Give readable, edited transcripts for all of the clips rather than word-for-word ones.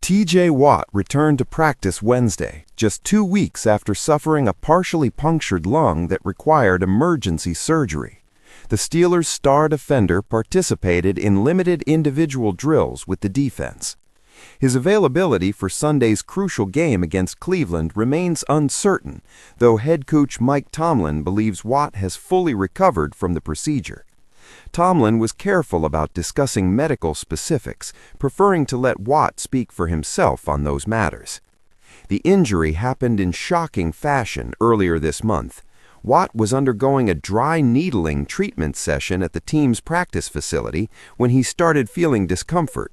T.J. Watt returned to practice Wednesday, just 2 weeks after suffering a partially punctured lung that required emergency surgery. The Steelers' star defender participated in limited individual drills with the defense. His availability for Sunday's crucial game against Cleveland remains uncertain, though head coach Mike Tomlin believes Watt has fully recovered from the procedure. Tomlin was careful about discussing medical specifics, preferring to let Watt speak for himself on those matters. The injury happened in shocking fashion earlier this month. Watt was undergoing a dry needling treatment session at the team's practice facility when he started feeling discomfort.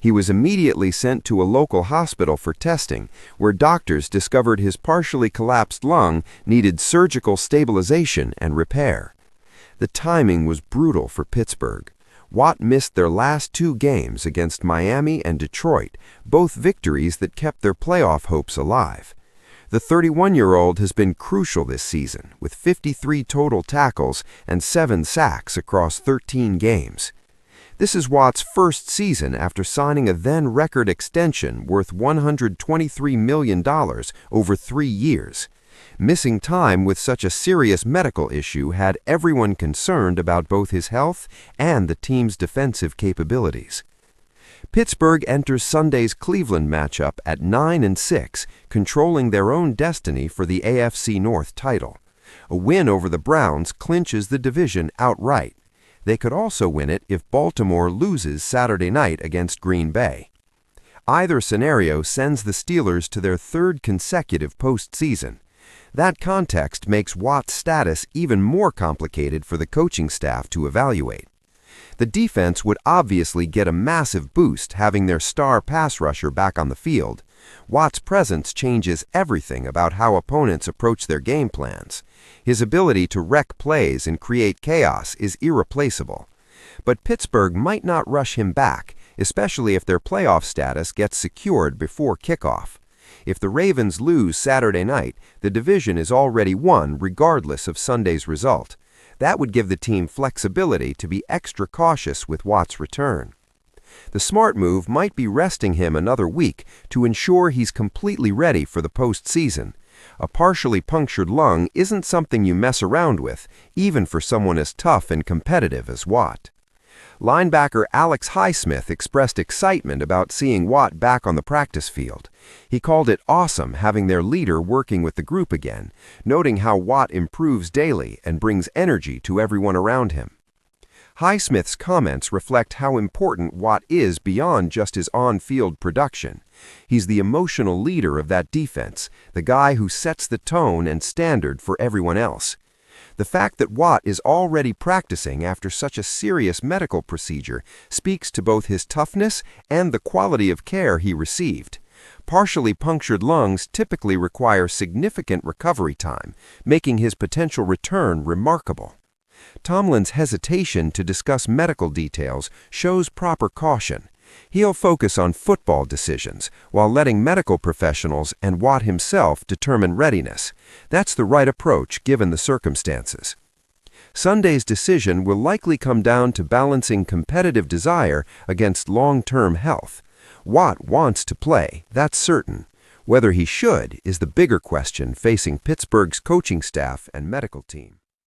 He was immediately sent to a local hospital for testing, where doctors discovered his partially collapsed lung needed surgical stabilization and repair. The timing was brutal for Pittsburgh. Watt missed their last 2 games against Miami and Detroit, both victories that kept their playoff hopes alive. The 31-year-old has been crucial this season, with 53 total tackles and 7 sacks across 13 games. This is Watt's first season after signing a then-record extension worth $123 million over 3 years. Missing time with such a serious medical issue had everyone concerned about both his health and the team's defensive capabilities. Pittsburgh enters Sunday's Cleveland matchup at 9-6, controlling their own destiny for the AFC North title. A win over the Browns clinches the division outright. They could also win it if Baltimore loses Saturday night against Green Bay. Either scenario sends the Steelers to their 3rd consecutive postseason. That context makes Watt's status even more complicated for the coaching staff to evaluate. The defense would obviously get a massive boost having their star pass rusher back on the field. Watt's presence changes everything about how opponents approach their game plans. His ability to wreck plays and create chaos is irreplaceable. But Pittsburgh might not rush him back, especially if their playoff status gets secured before kickoff. If the Ravens lose Saturday night, the division is already won regardless of Sunday's result. That would give the team flexibility to be extra cautious with Watt's return. The smart move might be resting him another week to ensure he's completely ready for the postseason. A partially punctured lung isn't something you mess around with, even for someone as tough and competitive as Watt. Linebacker Alex Highsmith expressed excitement about seeing Watt back on the practice field. He called it awesome having their leader working with the group again, noting how Watt improves daily and brings energy to everyone around him. Highsmith's comments reflect how important Watt is beyond just his on-field production. He's the emotional leader of that defense, the guy who sets the tone and standard for everyone else. The fact that Watt is already practicing after such a serious medical procedure speaks to both his toughness and the quality of care he received. Partially punctured lungs typically require significant recovery time, making his potential return remarkable. Tomlin's hesitation to discuss medical details shows proper caution. He'll focus on football decisions while letting medical professionals and Watt himself determine readiness. That's the right approach given the circumstances. Sunday's decision will likely come down to balancing competitive desire against long-term health. Watt wants to play, that's certain. Whether he should is the bigger question facing Pittsburgh's coaching staff and medical team.